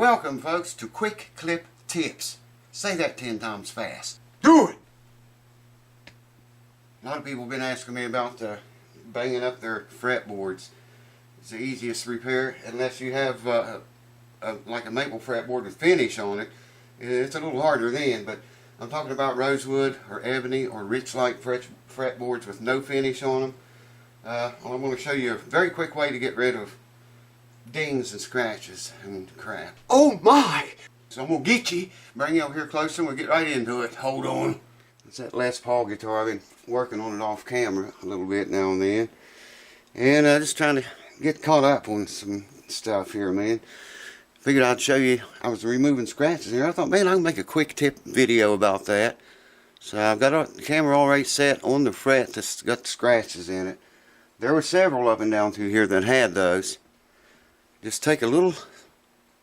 Welcome, folks, to Quick Clip Tips. Say that 10 times fast. Do it! A lot of people have been asking me about banging up their fretboards. It's the easiest repair unless you have like a maple fretboard with finish on it. It's a little harder then, but I'm talking about rosewood or ebony or rich light fretboards with no finish on them. I'm going to show you a very quick way to get rid of dings and scratches and crap. Oh my! So I'm going to get you, bring you over here closer, and we'll get right into it. Hold on. It's that Les Paul guitar. I've been working on it off camera a little bit now and then. And just trying to get caught up on some stuff here, man. Figured I'd show you. I was removing scratches here. I thought, man, I can make a quick tip video about that. So I've got the camera already set on the fret that's got the scratches in it. There were several up and down through here that had those. Just take a little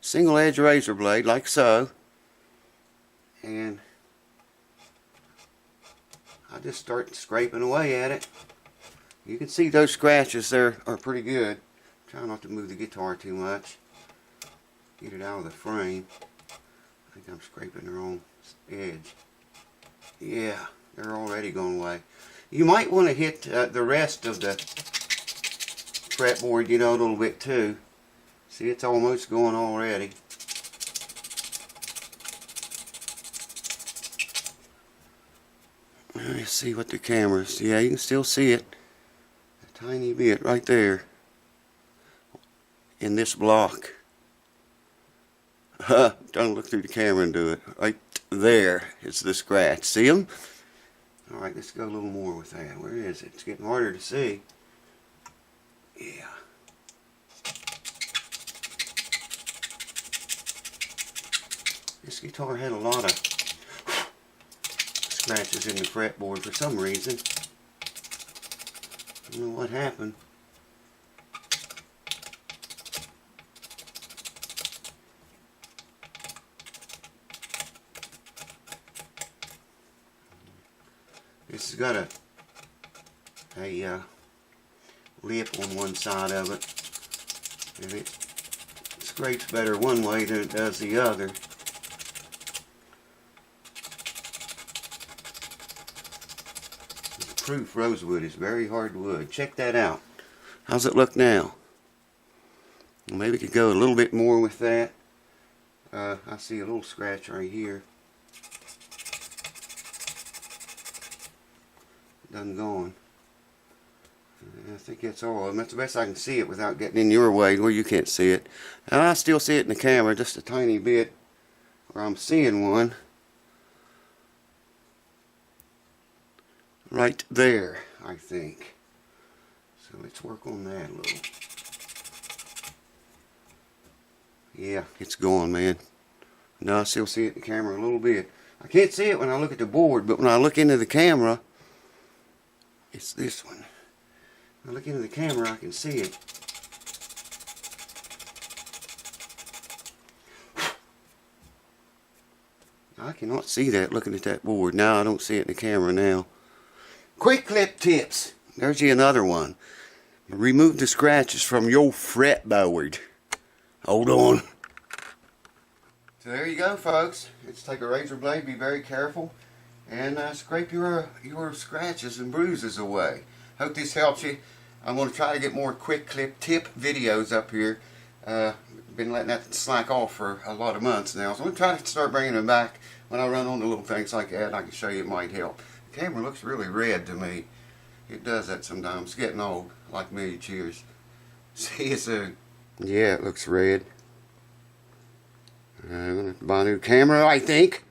single edge razor blade like so, and I just start scraping away at it. You can see those scratches there are pretty good. Try not to move the guitar too much. Get it out of the frame. I think I'm scraping the wrong edge. Yeah, they're already going away. You might want to hit the rest of the fretboard, you know, a little bit too. See, it's almost going already. Let's see what the camera's. Yeah, you can still see it. A tiny bit right there. In this block. Don't look through the camera and do it. Right there is the scratch. See them? Alright, let's go a little more with that. Where is it? It's getting harder to see. Yeah. This guitar had a lot of scratches in the fretboard for some reason. I don't know what happened. This has got a lip on one side of it, and it scrapes better one way than it does the other. Proof rosewood is very hard wood. Check that out. How's it look now? Well, maybe we could go a little bit more with that. I see a little scratch right here. Done gone. I think that's all. That's the best I can see it without getting in your way where you can't see it. And I still see it in the camera just a tiny bit where I'm seeing one. Right there, I think. So let's work on that a little. Yeah, it's gone, man. No, I still see it in the camera a little bit. I can't see it when I look at the board, but when I look into the camera, it's this one. When I look into the camera, I can see it. I cannot see that looking at that board. Now I don't see it in the camera now. Quick clip tips. There's you another one. Remove the scratches from your fretboard. Hold on. So there you go, folks. Let's take a razor blade. Be very careful, and scrape your scratches and bruises away. Hope this helps you. I'm going to try to get more quick clip tip videos up here. Been letting that slack off for a lot of months now, so I'm going to try to start bringing them back when I run into little things like that. I can show you it might help. The camera looks really red to me. It does that sometimes. It's getting old, like me. Cheers. See you soon. Yeah, it looks red. I'm going to buy a new camera, I think.